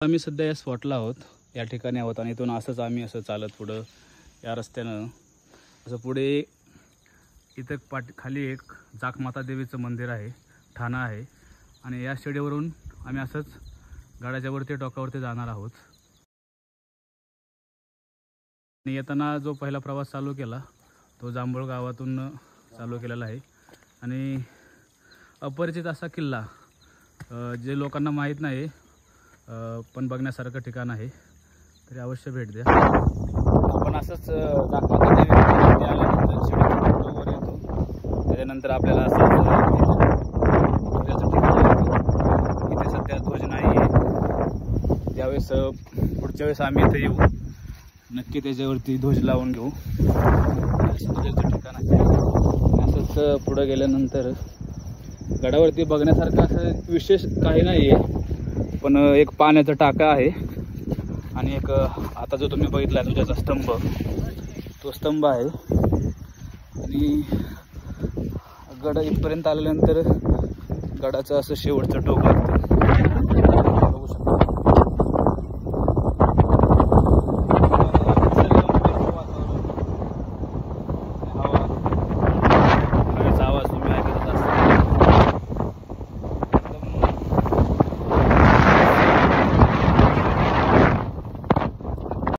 आम्ही सध्या या स्पॉटला आहोत, या ठिकाणी आहोत आणि इथून असंच आम्ही असं चालत पुढं या रस्त्यानं असं पुढे इथं खाली एक जाखमाता देवीचं मंदिर आहे, ठाणा आहे आणि या स्टेडियमवरून आम्ही असंच गडाच्या वरती टोकावरती जाणार आहोत। आणि येताना जो पहिला प्रवास चालू केला तो जांभूळ गावातून चालू केलेला आहे आणि अपरिचित असा किल्ला जे लोकांना माहीत नाही पण बघण्यासारखं ठिकाण आहे, तरी अवश्य भेट द्या। आपण असंच जाखमाता देवीकडे आल्यानंतर शिडीवर येतो, त्याच्यानंतर आपल्याला असंच ध्वजाचं ठिकाण येतो। इथे सध्या ध्वज नाही आहे, त्यावेळेस पुढच्या वेळेस आम्ही इथे येऊ, नक्की त्याच्यावरती ध्वज लावून घेऊ। असं ध्वजाचं ठिकाण आहे। असंच पुढं गेल्यानंतर गडावरती बघण्यासारखं असं विशेष काही नाही आहे, पण एक पाण्याचा टाका आहे आणि एक आता जो तुम्ही बघितला ध्वजाचा स्तंभ, तो स्तंभ आहे। आणि गड इथपर्यंत आल्यानंतर गडाचं असं शेवटचं टोक लागतं।